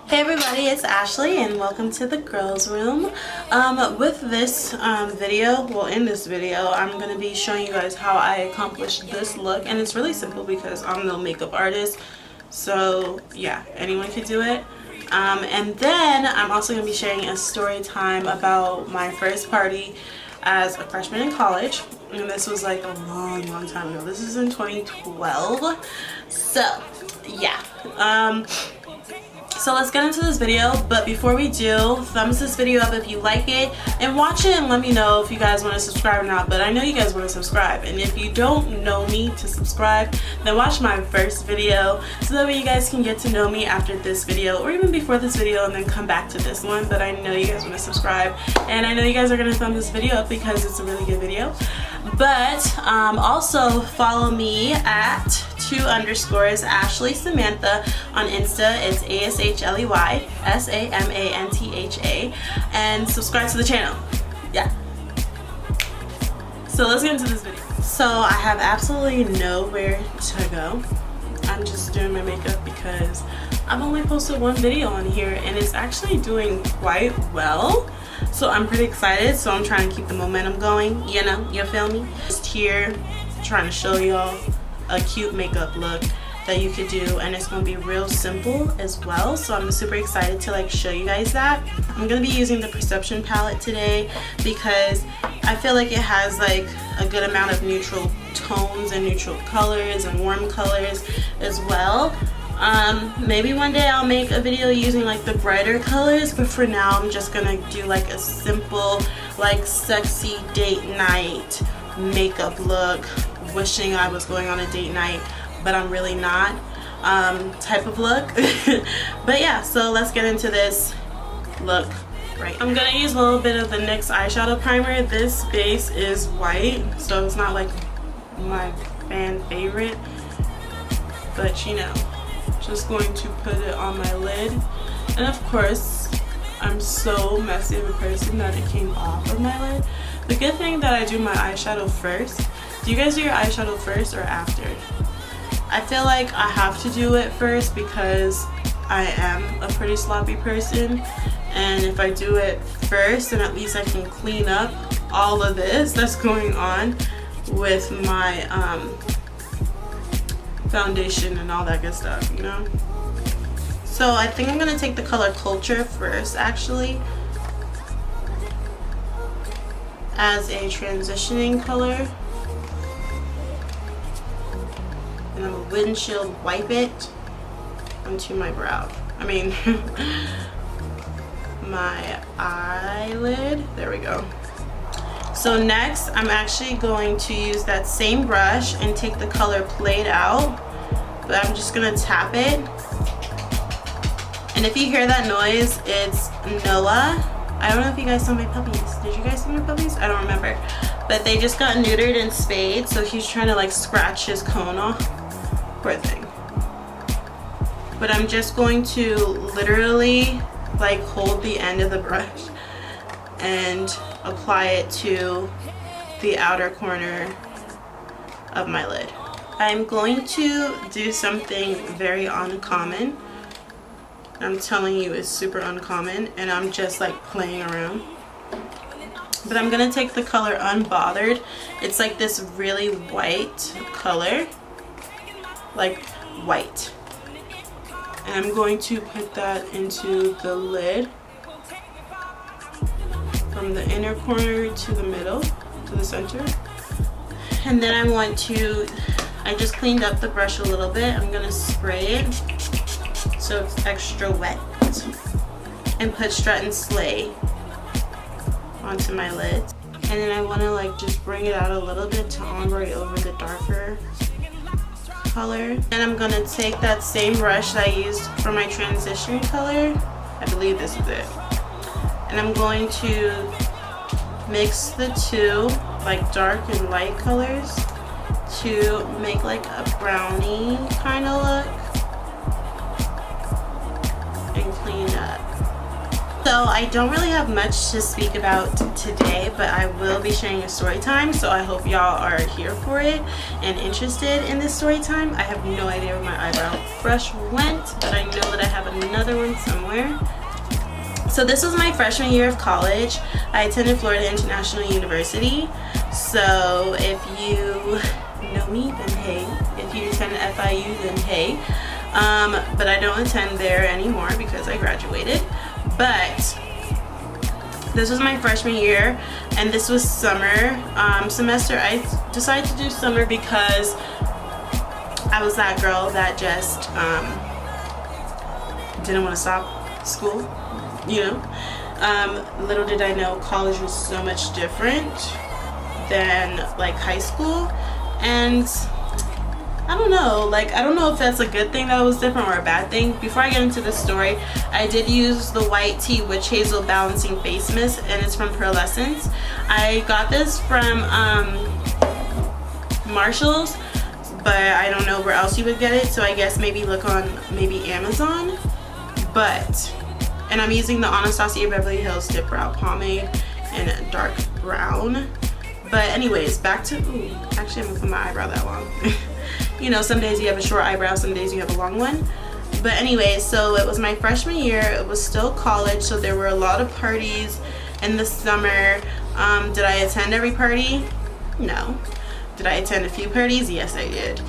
Hey everybody, it's Ashley and welcome to the girls room. With this video, well in this video, I'm going to be showing you guys how I accomplished this look, and it's really simple because I'm no makeup artist, so yeah, anyone could do it. And then I'm also going to be sharing a story time about my first party as a freshman in college, and this was like a long time ago. This is in 2012, so yeah. So let's get into this video, but before we do, thumbs this video up if you like it and watch it and let me know if you guys want to subscribe or not. But I know you guys want to subscribe, and if you don't know me to subscribe, then watch my first video so that way you guys can get to know me after this video or even before this video and then come back to this one. But I know you guys want to subscribe, and I know you guys are going to thumb this video up because it's a really good video. But also follow me at 2_ Ashley Samantha on Insta. It's ASHLEY and subscribe to the channel. Yeah. So let's get into this video. So I have absolutely nowhere to go. I'm just doing my makeup because I've only posted one video on here and it's actually doing quite well. So I'm pretty excited, so I'm trying to keep the momentum going, you know, you feel me? Just here trying to show y'all a cute makeup look that you could do, and it's gonna be real simple as well. So I'm super excited to like show you guys that. I'm gonna be using the Perception palette today because I feel like it has like a good amount of neutral tones and neutral colors and warm colors as well. Maybe one day I'll make a video using like the brighter colors, but for now I'm just gonna do like a simple like sexy date night makeup look, wishing I was going on a date night but I'm really not type of look. But yeah, so let's get into this look. Right, I'm gonna use a little bit of the NYX eyeshadow primer. This base is white, so it's not like my fan favorite, but you know, just going to put it on my lid. And of course I'm so messy of a person that it came off of my lid. The good thing that I do my eyeshadow first. Do you guys do your eyeshadow first or after? I feel like I have to do it first because I am a pretty sloppy person, and if I do it first then at least I can clean up all of this that's going on with my foundation and all that good stuff, you know. So I think I'm gonna take the color Culture first, actually, as a transitioning color, and I'm gonna windshield wipe it onto my brow. I mean my eyelid. There we go. So next, I'm actually going to use that same brush and take the color Played Out, but I'm just gonna tap it. And if you hear that noise, it's Noah. I don't know if you guys saw my puppies. Did you guys see my puppies? I don't remember. But they just got neutered and spayed, so he's trying to like scratch his cone off. Poor thing. But I'm just going to literally like hold the end of the brush and apply it to the outer corner of my lid. I'm going to do something very uncommon. I'm telling you, it's super uncommon, and I'm just like playing around. But I'm gonna take the color Unbothered. It's like this really white color, like white. And I'm going to put that into the lid from the inner corner to the middle, to the center. And then I want to, I just cleaned up the brush a little bit. I'm gonna spray it so it's extra wet and put Strut and Slay onto my lid. And then I want to like just bring it out a little bit to ombre over the darker color. And I'm gonna take that same brush that I used for my transition color. I believe this is it. And I'm going to mix the two, like dark and light colors, to make like a brownie kind of look and clean up. So I don't really have much to speak about today, but I will be sharing a story time, so I hope y'all are here for it and interested in this story time. I have no idea where my eyebrow brush went, but I know that I have another one somewhere. So this was my freshman year of college. I attended Florida International University. So if you know me, then hey. If you attended FIU, then hey. But I don't attend there anymore because I graduated. But this was my freshman year, and this was summer semester. I decided to do summer because I was that girl that just didn't want to stop school, you know. Little did I know college was so much different than like high school, and I don't know if that's a good thing that it was different or a bad thing. Before I get into the story, I did use the White Tea Witch Hazel Balancing Face Mist, and it's from Pearlescence. I got this from Marshall's, but I don't know where else you would get it, so I guess maybe look on maybe Amazon. And I'm using the Anastasia Beverly Hills Dip Brow Pomade in a dark brown. But anyways, back to, actually I'm gonna put my eyebrow that long. You know, some days you have a short eyebrow, some days you have a long one. But anyways, so it was my freshman year. It was still college, so there were a lot of parties in the summer. Did I attend every party? No. Did I attend a few parties? Yes, I did.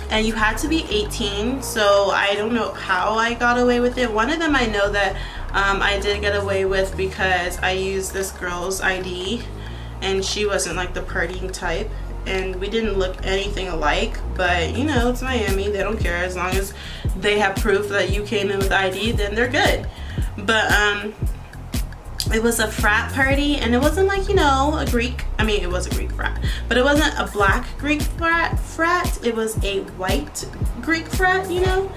And you had to be 18, so I don't know how I got away with it. One of them I know that I did get away with because I used this girl's ID, and she wasn't like the partying type, and we didn't look anything alike, but you know, it's Miami, they don't care. As long as they have proof that you came in with ID, then they're good. But it was a frat party, and it wasn't like, you know, a Greek, I mean, it was a Greek frat, but it wasn't a black Greek frat, it was a white Greek frat, you know.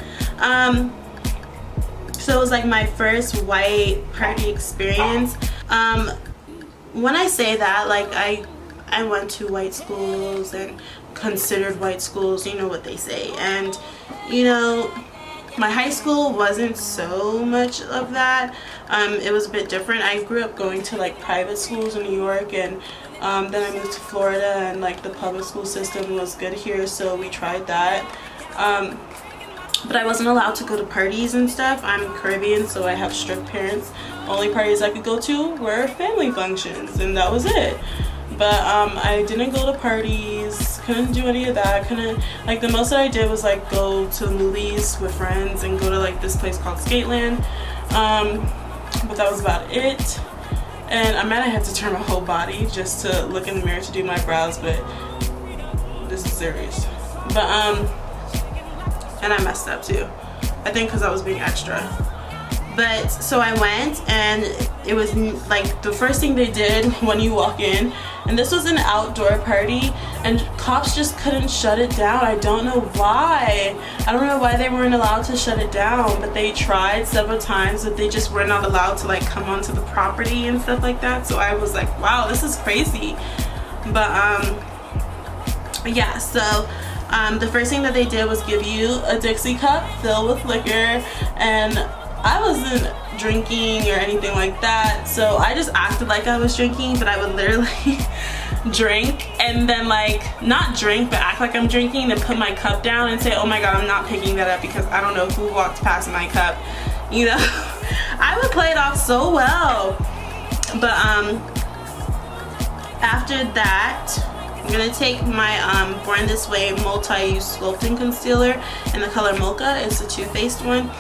So it was like my first white party experience. When I say that, like I went to white schools and considered white schools, you know what they say. And you know, my high school wasn't so much of that. It was a bit different. I grew up going to like private schools in New York, and then I moved to Florida, and like the public school system was good here, so we tried that. But I wasn't allowed to go to parties and stuff. I'm Caribbean, so I have strict parents. Only parties I could go to were family functions, and that was it. But I didn't go to parties, couldn't do any of that. Like the most that I did was like go to the movies with friends and go to like this place called Skateland. But that was about it. And I might have had to turn my whole body just to look in the mirror to do my brows, but this is serious. But and I messed up too, I think because I was being extra. But so I went, and it was like the first thing they did when you walk in, and this was an outdoor party, and cops just couldn't shut it down. I don't know why. I don't know why they weren't allowed to shut it down, but they tried several times, but they just were not allowed to like come onto the property and stuff like that. So I was like, wow, this is crazy. But yeah, so the first thing that they did was give you a Dixie cup filled with liquor, and I wasn't drinking or anything like that, so I just acted like I was drinking, but I would literally drink and then like not drink but act like I'm drinking, then put my cup down and say, oh my god, I'm not picking that up because I don't know who walked past my cup, you know. I would play it off so well. But after that, I'm gonna take my Born This Way multi-use sculpting concealer in the color Mocha. It's a Too Faced one.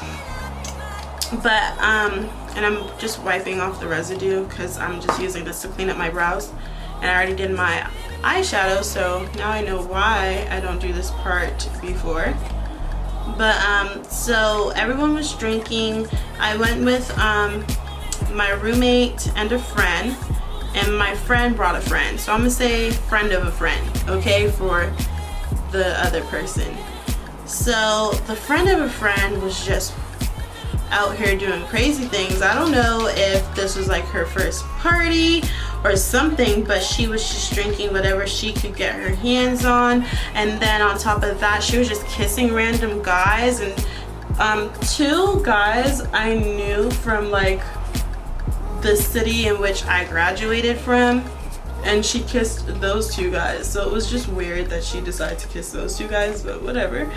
But and I'm just wiping off the residue because I'm just using this to clean up my brows, and I already did my eyeshadow, so now I know why I don't do this part before. But so everyone was drinking. I went with my roommate and a friend, and my friend brought a friend, so I'm gonna say friend of a friend, okay, for the other person. So the friend of a friend was just out here doing crazy things. I don't know if this was like her first party or something, but she was just drinking whatever she could get her hands on, and then on top of that she was just kissing random guys, and Two guys I knew from like the city in which I graduated from, and she kissed those two guys. So it was just weird that she decided to kiss those two guys, but whatever.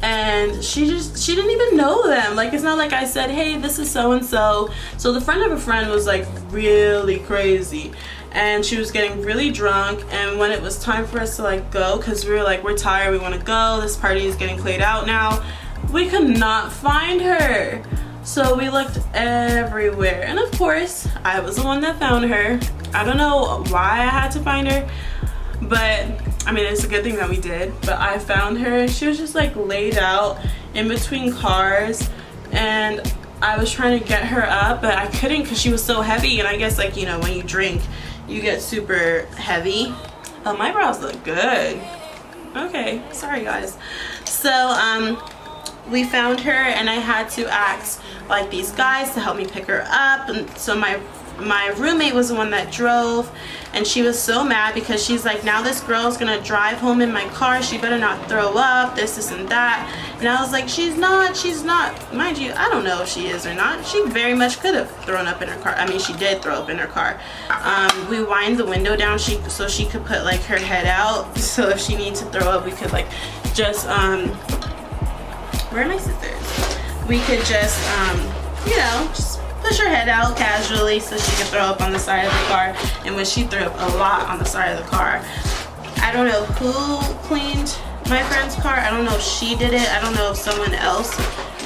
And she didn't even know them. Like, it's not like I said, hey, this is so and so. So the friend of a friend was like really crazy, and she was getting really drunk. And when it was time for us to like go, because we were like, we're tired, we want to go, this party is getting played out now, we could not find her. So we looked everywhere, and of course I was the one that found her. I don't know why I had to find her, but I mean, it's a good thing that we did. But I found her, and she was just like laid out in between cars, and I was trying to get her up, but I couldn't because she was so heavy. And I guess, like, you know, when you drink you get super heavy. Oh, my brows look good. Okay, sorry guys. So we found her, and I had to ask like these guys to help me pick her up. And so my roommate was the one that drove, and she was so mad because she's like, now this girl's gonna drive home in my car, she better not throw up, this and that. And I was like, she's not. Mind you, I don't know if she is or not. She very much could have thrown up in her car. I mean, she did throw up in her car. We wind the window down so she could put like her head out, so if she needs to throw up, we could like just where are my scissors? We could just you know, just push her head out casually so she could throw up on the side of the car. And when she threw up a lot on the side of the car, I don't know who cleaned my friend's car. I don't know if she did it. I don't know if someone else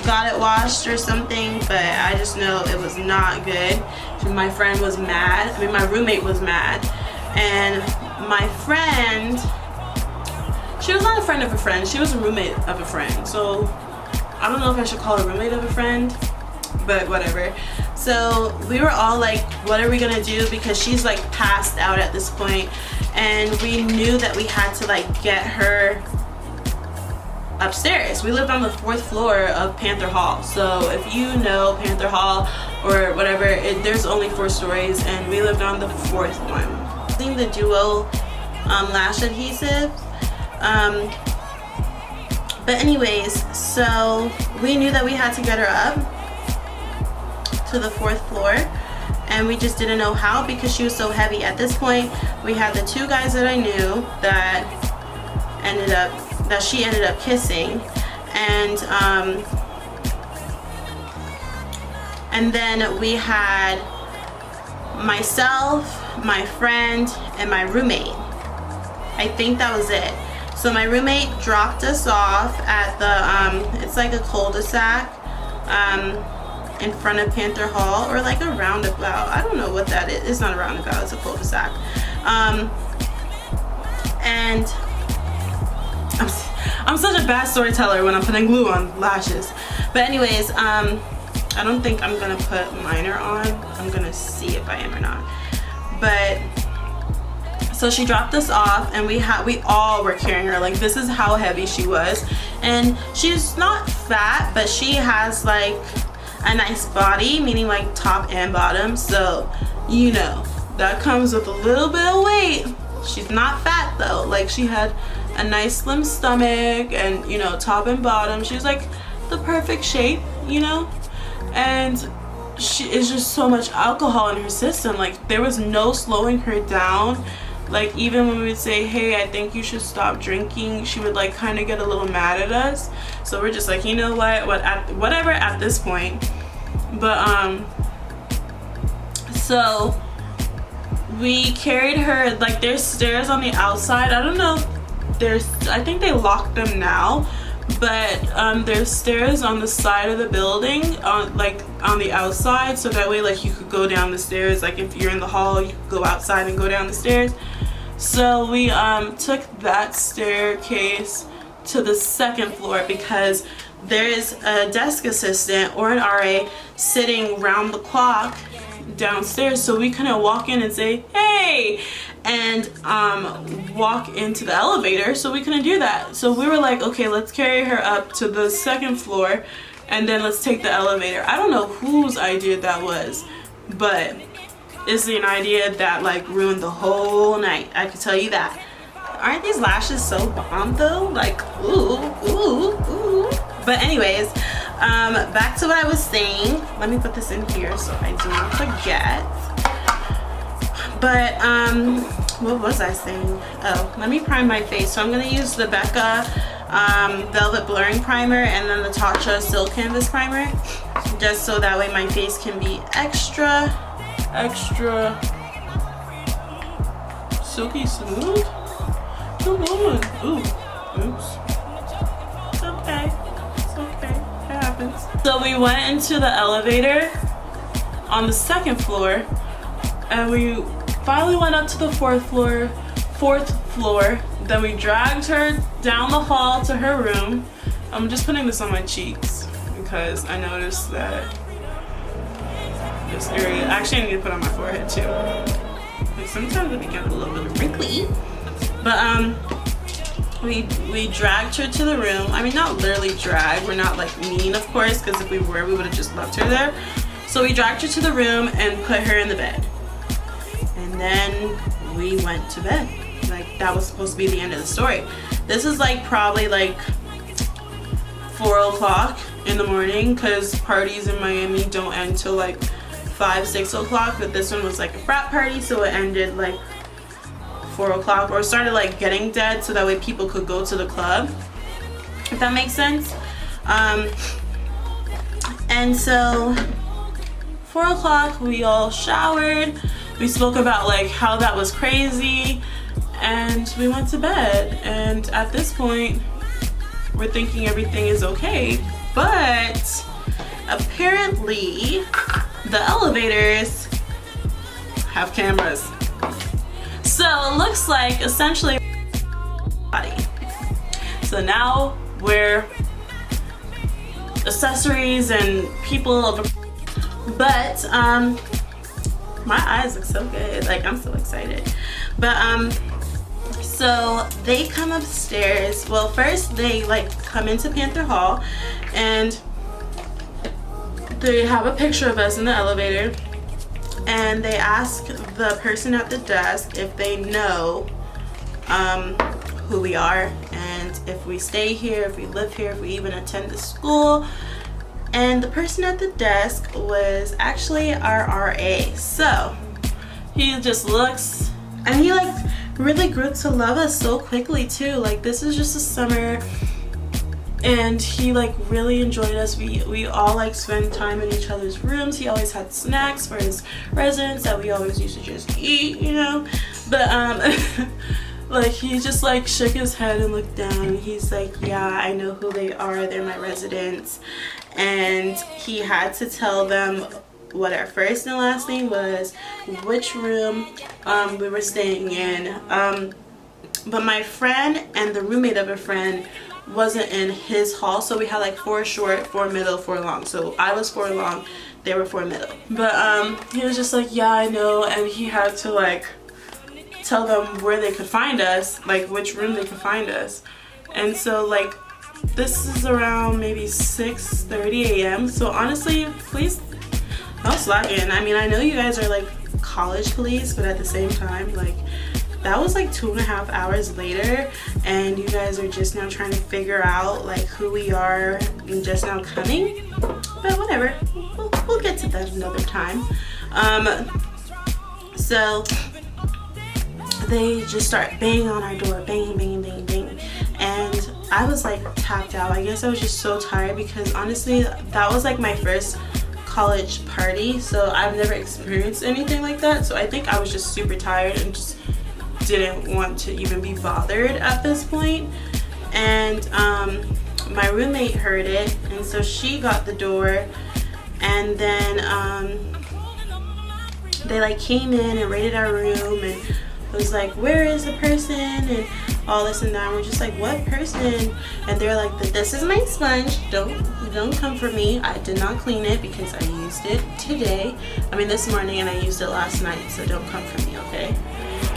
got it washed or something, but I just know it was not good. My friend was mad. I mean, my roommate was mad. And my friend, she was not a friend of a friend. She was a roommate of a friend. So I don't know if I should call her roommate of a friend, but whatever. So we were all like, what are we gonna do? Because she's like passed out at this point, and we knew that we had to like get her upstairs. We lived on the 4th floor of Panther Hall. So if you know Panther Hall or whatever, there's only 4 stories, and we lived on the 4th one. Using the Duo lash adhesive. But anyways, so we knew that we had to get her up to the 4th floor, and we just didn't know how because she was so heavy. At this point, we had the 2 guys that I knew that she ended up kissing, and then we had myself, my friend, and my roommate. I think that was it. So my roommate dropped us off at the it's like a cul-de-sac in front of Panther Hall, or like a roundabout. I don't know what that is. It's not a roundabout, it's a cul-de-sac. And I'm such a bad storyteller when I'm putting glue on lashes. But anyways, I don't think I'm gonna put liner on. I'm gonna see if I am or not. But so she dropped us off, and we all were carrying her. Like, this is how heavy she was. And she's not fat, but she has like a nice body, meaning like top and bottom. So, you know, that comes with a little bit of weight. She's not fat though. Like, she had a nice slim stomach, and, you know, top and bottom. She was like the perfect shape, you know? And she is just so much alcohol in her system. Like, there was no slowing her down. Like, even when we would say, hey, I think you should stop drinking, she would like kind of get a little mad at us. So we're just like, you know whatever at this point. But so we carried her. Like, there's stairs on the outside. I don't know, I think they locked them now, but there's stairs on the side of the building, like on the outside, so that way like you could go down the stairs. Like, if you're in the hall, you could go outside and go down the stairs. So we took that staircase to the 2nd floor because there is a desk assistant or an RA sitting round the clock downstairs, so we couldn't walk in and say hey and walk into the elevator. So we couldn't do that. So we were like, okay, let's carry her up to the 2nd floor, and then let's take the elevator. I don't know whose idea that was, but it's an idea that like ruined the whole night, I can tell you that. aren't these lashes so bomb though? Like, ooh, ooh, ooh. But anyways, back to what I was saying. Let me put this in here so I do not forget. But what was I saying? Oh, let me prime my face. So I'm gonna use the Becca Velvet Blurring Primer and then the Tatcha Silk Canvas Primer, just so that way my face can be extra silky smooth. Come on. Ooh, oops. It's okay. It's okay. It happens. So we went into the elevator on the second floor, and we finally went up to the fourth floor. Then we dragged her down the hall to her room. I'm just putting this on my cheeks because I noticed that this area, actually I need to put on my forehead too. Like sometimes it can get a little bit wrinkly. But we dragged her to the room. I mean, not literally drag, we're not like mean of course, because if we were, we would have just left her there. So we dragged her to the room and put her in the bed. And then we went to bed. Like that was supposed to be the end of the story. This is like probably like 4 o'clock in the morning, because parties in Miami don't end till like 5-6 o'clock, but this one was like a frat party, so it ended like 4 o'clock, or started like getting dead so that way people could go to the club, if that makes sense. And so 4 o'clock we all showered, we spoke about like how that was crazy, and we went to bed. And at this point we're thinking everything is okay, but apparently the elevators have cameras. So it looks like essentially body. So now we're accessories and people of, but my eyes look so good. Like I'm so excited. But so they come upstairs. Well, first they like come into Panther Hall and they have a picture of us in the elevator, and they ask the person at the desk if they know who we are and if we stay here, if we live here, if we even attend the school. And the person at the desk was actually our RA. So he just looks, and he like really grew to love us so quickly too. Like this is just a summer, and he like really enjoyed us. We all like spend time in each other's rooms. He always had snacks for his residents that we always used to just eat, you know. But like he just like shook his head and looked down, and he's like, yeah, I know who they are, they're my residents. And he had to tell them what our first and last name was, which room we were staying in. But my friend and the roommate of a friend wasn't in his hall, so we had like 4 short, 4 middle, 4 long. So I was 4 long, they were 4 middle. But he was just like, yeah, I know. And he had to like tell them where they could find us, like which room they could find us. And so like this is around maybe 6:30 a.m. So honestly, please don't slack in. I mean, I know you guys are like college police, but at the same time, like that was like 2.5 hours later, and you guys are just now trying to figure out like who we are and just now coming. But whatever, we'll get to that another time. So they just start banging on our door, bang, bang, bang, bang. And I was like tapped out. I guess I was just so tired, because honestly that was like my first college party, so I've never experienced anything like that. So I think I was just super tired and just didn't want to even be bothered at this point. And my roommate heard it, and so she got the door, and then they like came in and raided our room and was like, where is the person, and all this and that. And we're just like, what person? And they're like, this is my sponge, don't come for me, I did not clean it because I used it today, I mean this morning, and I used it last night, so don't come for me, okay?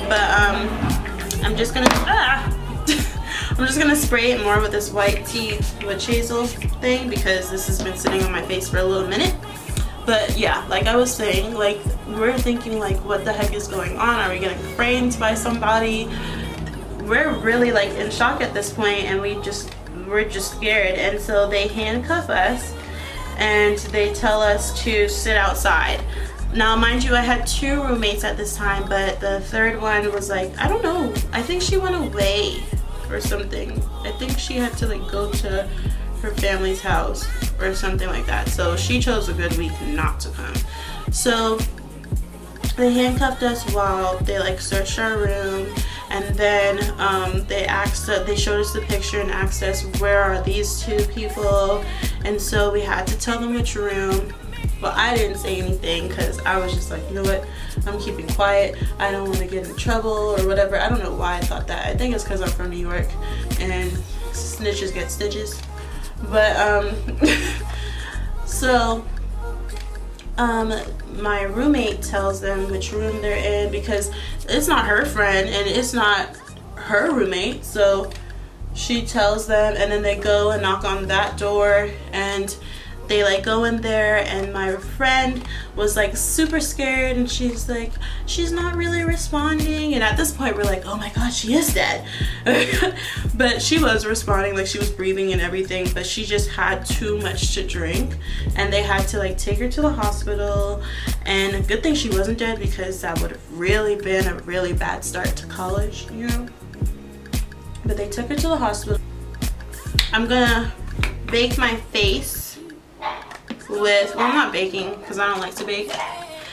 But I'm just gonna I'm just gonna spray it more with this white tea witch hazel thing, because this has been sitting on my face for a little minute. But yeah, like I was saying, like we're thinking like, what the heck is going on? Are we getting framed by somebody? we're really like in shock at this point, and we're just scared. And so they handcuff us and they tell us to sit outside. Now mind you, I had 2 roommates at this time, but the third one was like, I don't know, I think she went away or something. I think she had to like go to her family's house or something like that, so she chose a good week not to come. So they handcuffed us while they like searched our room, and then they showed us the picture and asked us, where are these 2 people? And so we had to tell them which room. Well, I didn't say anything because I was just like, you know what, I'm keeping quiet, I don't want to get in trouble or whatever. I don't know why I thought that. I think it's because I'm from New York and snitches get stitches. But so my roommate tells them which room they're in because it's not her friend and it's not her roommate. So she tells them, and then they go and knock on that door, and they like go in there, and my friend was like super scared, and she's like, she's not really responding. And at this point we're like, oh my god, she is dead. But she was responding, like she was breathing and everything, but she just had too much to drink, and they had to like take her to the hospital. And a good thing she wasn't dead, because that would have really been a really bad start to college, you know. But they took her to the hospital. I'm gonna bake my face with, well, I'm not baking because I don't like to bake,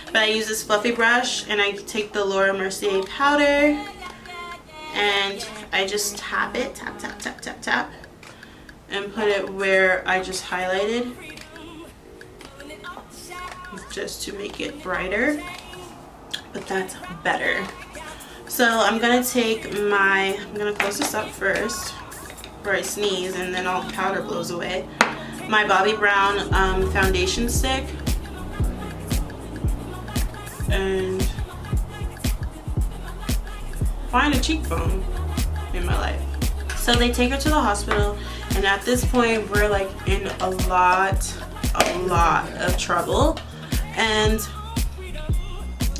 but I use this fluffy brush, and I take the Laura Mercier powder and I just tap it, tap, tap, tap, tap, tap, and put it where I just highlighted, just to make it brighter, but that's better. So I'm gonna I'm gonna close this up first before I sneeze, and then all the powder blows away. My Bobbi Brown foundation stick, and find a cheekbone in my life. So they take her to the hospital, and at this point we're like in a lot of trouble, and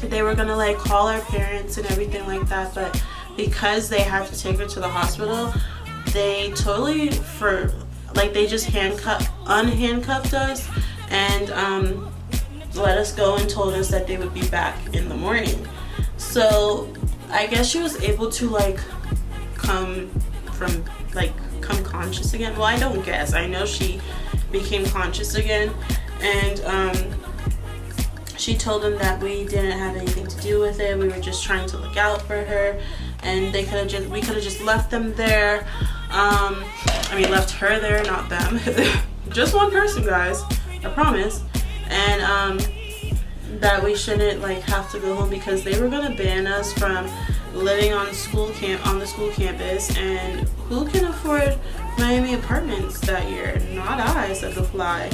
they were gonna like call our parents and everything like that, but because they had to take her to the hospital, they totally they just unhandcuffed us and let us go, and told us that they would be back in the morning. So I guess she was able to like come conscious again. Well, I don't guess, I know she became conscious again, and she told them that we didn't have anything to do with it, we were just trying to look out for her, and we could have just left them there. I mean, left her there, not them. Just one person, guys, I promise. And that we shouldn't like have to go home, because they were gonna ban us from living on the school campus, and who can afford Miami apartments that year? Not I, said the fly.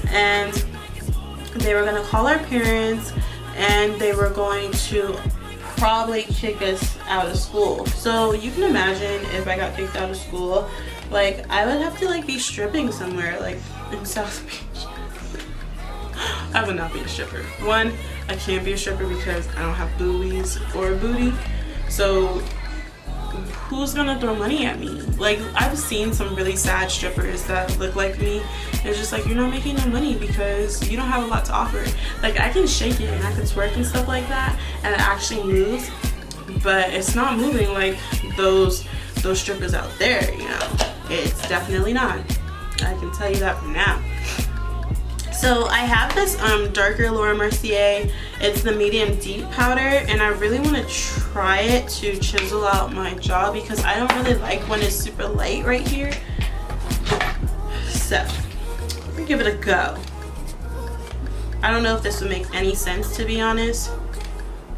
And they were gonna call our parents, and they were going to probably kick us out of school. So you can imagine if I got kicked out of school, like I would have to like be stripping somewhere like in South Beach. I would not be a stripper. One, I can't be a stripper because I don't have boobies or booty. So who's gonna throw money at me? Like, I've seen some really sad strippers that look like me. It's just like, you're not making no money because you don't have a lot to offer. Like, I can shake it and I can twerk and stuff like that, and it actually moves, but it's not moving like those strippers out there, you know. It's definitely not. I can tell you that from now. So I have this darker Laura Mercier. It's the medium deep powder, and I really want to try it to chisel out my jaw because I don't really like when it's super light right here. So we're gonna give it a go. I don't know if this would make any sense, to be honest,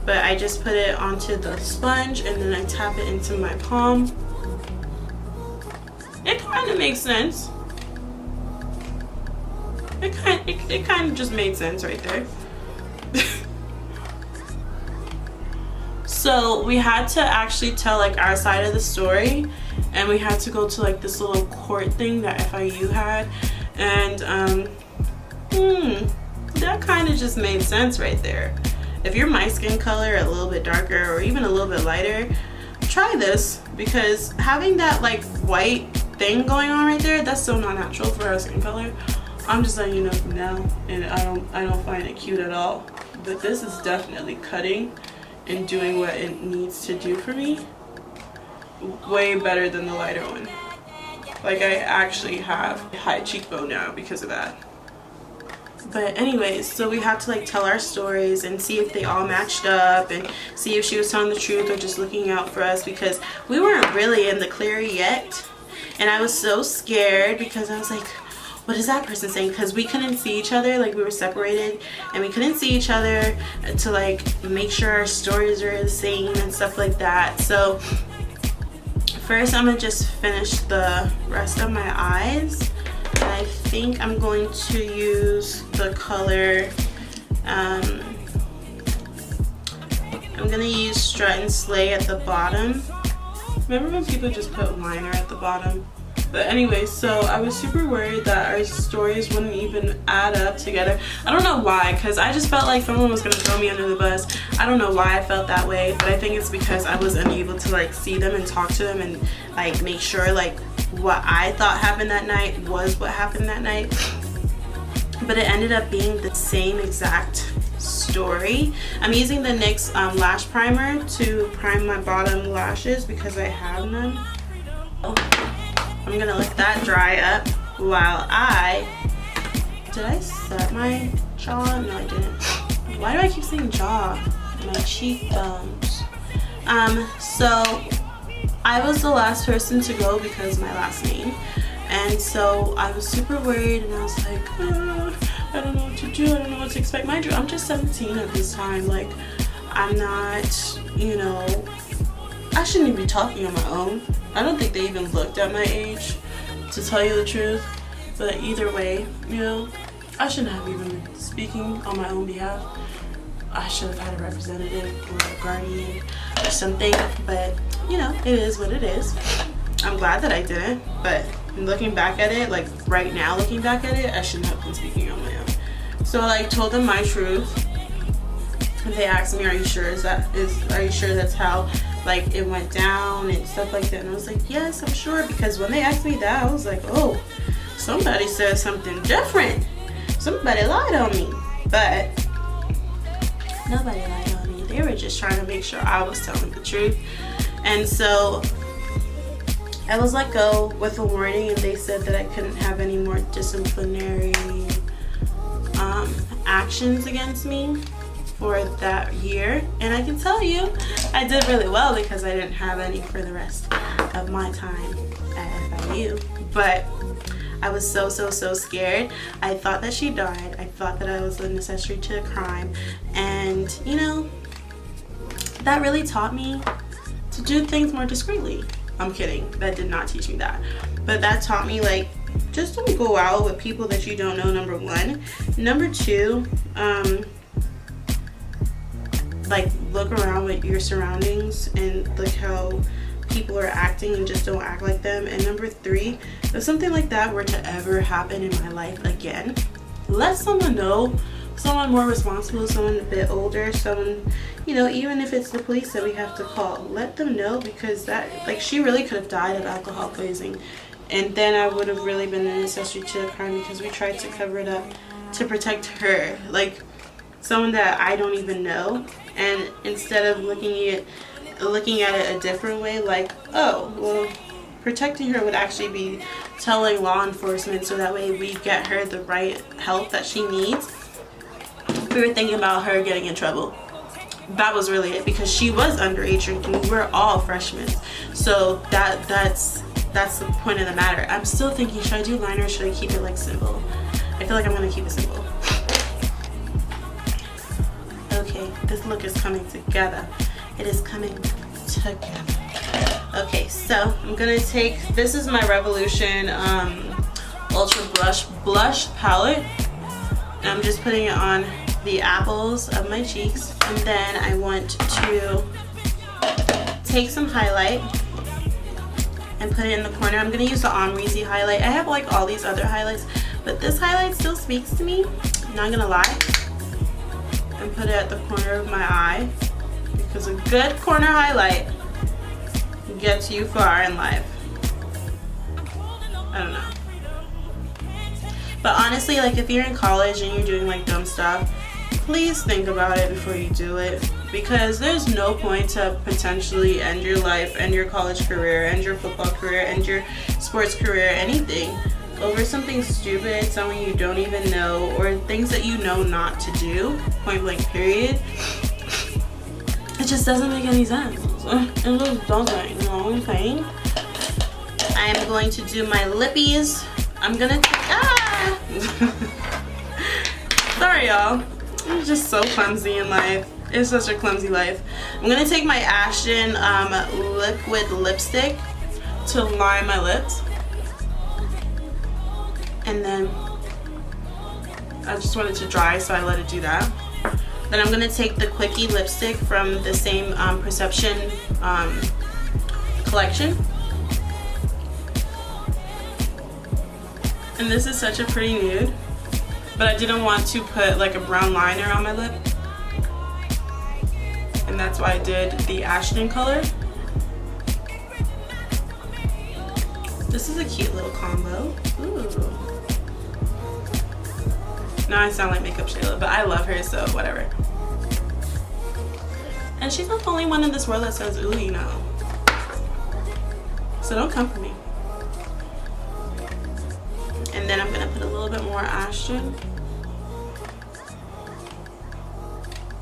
but I just put it onto the sponge and then I tap it into my palm. It kind of makes sense. It kind of just made sense right there. So we had to actually tell like our side of the story, and we had to go to like this little court thing that FIU had, and that kind of just made sense right there. If you're my skin color, a little bit darker or even a little bit lighter, try this, because having that like white thing going on right there, that's so not natural for our skin color. I'm just letting you know from now, and I don't find it cute at all. But this is definitely cutting and doing what it needs to do for me way better than the lighter one. Like, I actually have a high cheekbone now because of that. But anyways, so we had to like tell our stories and see if they all matched up and see if she was telling the truth or just looking out for us, because we weren't really in the clear yet. And I was so scared because I was like, what is that person saying? Because we couldn't see each other, like we were separated and we couldn't see each other to like make sure our stories were the same and stuff like that. So first I'm gonna just finish the rest of my eyes. And I think I'm going to use the color, I'm gonna use Strut and Slay at the bottom. Remember when people just put liner at the bottom? But anyway, so I was super worried that our stories wouldn't even add up together. I don't know why, because I just felt like someone was gonna throw me under the bus. I don't know why I felt that way, but I think it's because I was unable to like see them and talk to them and like make sure like what I thought happened that night was what happened that night. But it ended up being the same exact story. I'm using the NYX lash primer to prime my bottom lashes because I have none. I'm gonna let that dry up while did I set my jaw? No, I didn't. Why do I keep saying jaw? My cheekbones. So I was the last person to go because my last name. And so I was super worried and I was like, I don't know what to do. I don't know what to expect. Mind you, I'm just 17 at this time. Like, I'm not, you know, I shouldn't even be talking on my own. I don't think they even looked at my age, to tell you the truth. But either way, you know, I shouldn't have even been speaking on my own behalf. I should have had a representative or a guardian or something. But, you know, it is what it is. I'm glad that I didn't. But looking back at it, like right now looking back at it, I shouldn't have been speaking on my own. So I like told them my truth. And they asked me, are you sure that's how like it went down and stuff like that? And I was like, yes, I'm sure, because when they asked me that, I was like, oh, somebody said something different. Somebody lied on me. But nobody lied on me. They were just trying to make sure I was telling the truth. And so I was let go with a warning, and they said that I couldn't have any more disciplinary actions against me for that year. And I can tell you I did really well because I didn't have any for the rest of my time at FIU. But I was so scared. I thought that she died. I thought that I was an accessory to a crime. And you know, that really taught me to do things more discreetly. I'm kidding, that did not teach me that. But that taught me, like, just don't go out with people that you don't know, number one. Number two, like, look around with your surroundings and look how people are acting and just don't act like them. And number three, if something like that were to ever happen in my life again, let someone know, someone more responsible, someone a bit older, someone, you know, even if it's the police that we have to call, let them know, because that, like, she really could have died of alcohol poisoning, and then I would have really been an accessory to a crime because we tried to cover it up to protect her, like someone that I don't even know. And instead of looking at it a different way, like, oh, well, protecting her would actually be telling law enforcement so that way we get her the right help that she needs. We were thinking about her getting in trouble. That was really it, because she was underage drinking. We were all freshmen. So that's the point of the matter. I'm still thinking, should I do liner or should I keep it like simple? I feel like I'm gonna keep it simple. Okay, this look is coming together. It is coming together. Okay, so I'm gonna take, this is my Revolution Ultra Blush palette. And I'm just putting it on the apples of my cheeks. And then I want to take some highlight and put it in the corner. I'm gonna use the Omrizi highlight. I have like all these other highlights, but this highlight still speaks to me, not gonna lie. And put it at the corner of my eye, because a good corner highlight gets you far in life. I don't know. But honestly, like if you're in college and you're doing like dumb stuff, please think about it before you do it, because there's no point to potentially end your life, end your college career, end your football career, end your sports career, anything over something stupid, someone you don't even know, or things that you know not to do, point blank period. It just doesn't make any sense. It just doesn't, you know what I'm saying? I am going to do my lippies. I'm gonna sorry y'all, I'm just so clumsy in life. It's such a clumsy life. I'm gonna take my Ashton liquid lipstick to line my lips, and then I just want it to dry, so I let it do that. Then I'm gonna take the Quickie lipstick from the same Perception collection. And this is such a pretty nude, but I didn't want to put like a brown liner on my lip, and that's why I did the Ashton color. This is a cute little combo. Ooh. Now I sound like Makeup Shayla, but I love her, so whatever. And she's not the only one in this world that says ooh, you know. So don't come for me. And then I'm gonna put a little bit more Ashton.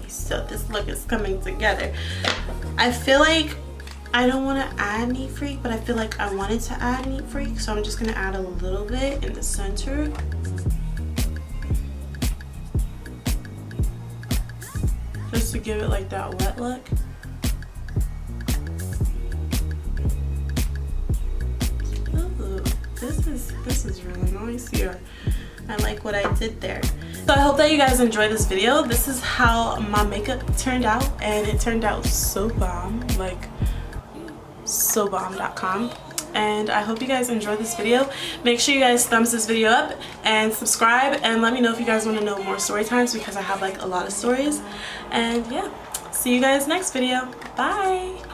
So this look is coming together. I feel like I don't want to add Neat Freak, but I feel like I wanted to add Neat Freak, so I'm just gonna add a little bit in the center. Just to give it like that wet look. Ooh, this is really nice here. I like what I did there. So I hope that you guys enjoyed this video. This is how my makeup turned out, and it turned out so bomb, like so bomb.com. And I hope you guys enjoyed this video. Make sure you guys thumbs this video up and subscribe, and let me know if you guys want to know more story times, because I have like a lot of stories. And yeah, see you guys next video. Bye.